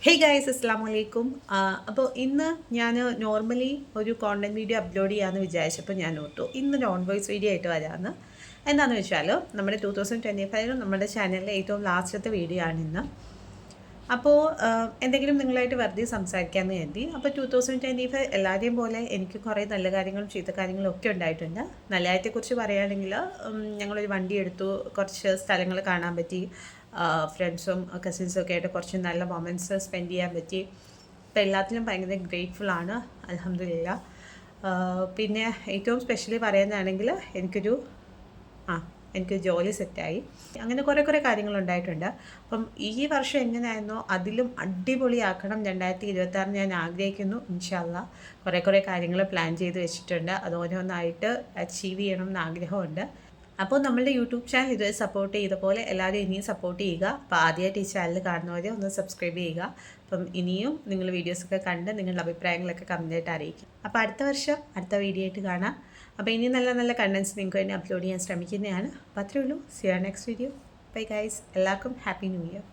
Hey guys അസ്സലാമു അലൈക്കും. അപ്പോൾ ഇന്ന് ഞാൻ നോർമലി ഒരു കോണ്ടൻറ് വീഡിയോ അപ്ലോഡ് ചെയ്യാമെന്ന് വിചാരിച്ചപ്പോൾ ഞാൻ ഓർത്തു ഇന്ന് നോൺ വോയിസ് വീഡിയോ ആയിട്ട് വരാമെന്ന്. എന്താണെന്ന് വെച്ചാൽ നമ്മുടെ 2025 നമ്മുടെ ചാനലിലെ ഏറ്റവും ലാസ്റ്റത്തെ വീഡിയോ ആണ് ഇന്ന്. അപ്പോൾ എന്തെങ്കിലും നിങ്ങളായിട്ട് വെറുതെ സംസാരിക്കാമെന്ന് കരുതി. അപ്പോൾ 2025 എല്ലാവരെയും പോലെ എനിക്ക് കുറേ നല്ല കാര്യങ്ങളും ചീത്ത കാര്യങ്ങളും ഒക്കെ ഉണ്ടായിട്ടുണ്ട്. നല്ല കാര്യത്തെക്കുറിച്ച് പറയുകയാണെങ്കിൽ ഞങ്ങളൊരു വണ്ടി എടുത്തു, കുറച്ച് സ്ഥലങ്ങൾ കാണാൻ പറ്റി, ഫ്രണ്ട്സും കസിൻസും ഒക്കെ ആയിട്ട് കുറച്ച് നല്ല മൊമെൻറ്റ്സ് സ്പെൻഡ് ചെയ്യാൻ പറ്റി. അപ്പോൾ എല്ലാത്തിലും ഭയങ്കര ഗ്രേറ്റ്ഫുള്ളാണ്, അൽഹംദുലില്ലാ. പിന്നെ ഏറ്റവും സ്പെഷ്യലി പറയുന്നതാണെങ്കിൽ എനിക്ക് ജോലി സെറ്റായി. അങ്ങനെ കുറേ കാര്യങ്ങളുണ്ടായിട്ടുണ്ട്. അപ്പം ഈ വർഷം എങ്ങനെയായിരുന്നോ അതിലും അടിപൊളിയാക്കണം 2026 ഞാൻ ആഗ്രഹിക്കുന്നു. ഇൻഷാ അല്ലാ കുറേ കാര്യങ്ങൾ പ്ലാൻ ചെയ്ത് വെച്ചിട്ടുണ്ട്. അത് ഓരോന്നായിട്ട് അച്ചീവ് ചെയ്യണം എന്ന് ആഗ്രഹമുണ്ട്. അപ്പോൾ നമ്മളുടെ യൂട്യൂബ് ചാനൽ ഇതുവരെ സപ്പോർട്ട് ചെയ്ത പോലെ എല്ലാവരും ഇനിയും സപ്പോർട്ട് ചെയ്യുക. അപ്പോൾ ആദ്യമായിട്ട് ഈ ചാനൽ കാണുന്നവരെ ഒന്ന് സബ്സ്ക്രൈബ് ചെയ്യുക. അപ്പം ഇനിയും നിങ്ങൾ വീഡിയോസൊക്കെ കണ്ട് നിങ്ങളുടെ അഭിപ്രായങ്ങളൊക്കെ കമൻറ്റായിട്ട് അറിയിക്കും. അപ്പോൾ അടുത്ത വർഷം അടുത്ത വീഡിയോ ആയിട്ട് കാണാം. അപ്പോൾ ഇനി നല്ല കണ്ടൻസ് നിങ്ങൾക്ക് വേണ്ടി അപ്ലോഡ് ചെയ്യാൻ ശ്രമിക്കുന്നതാണ്. അപ്പോൾ അത്രയേ ഉള്ളൂ. See you next video. Bye guys. എല്ലാവർക്കും ഹാപ്പി ന്യൂ ഇയർ.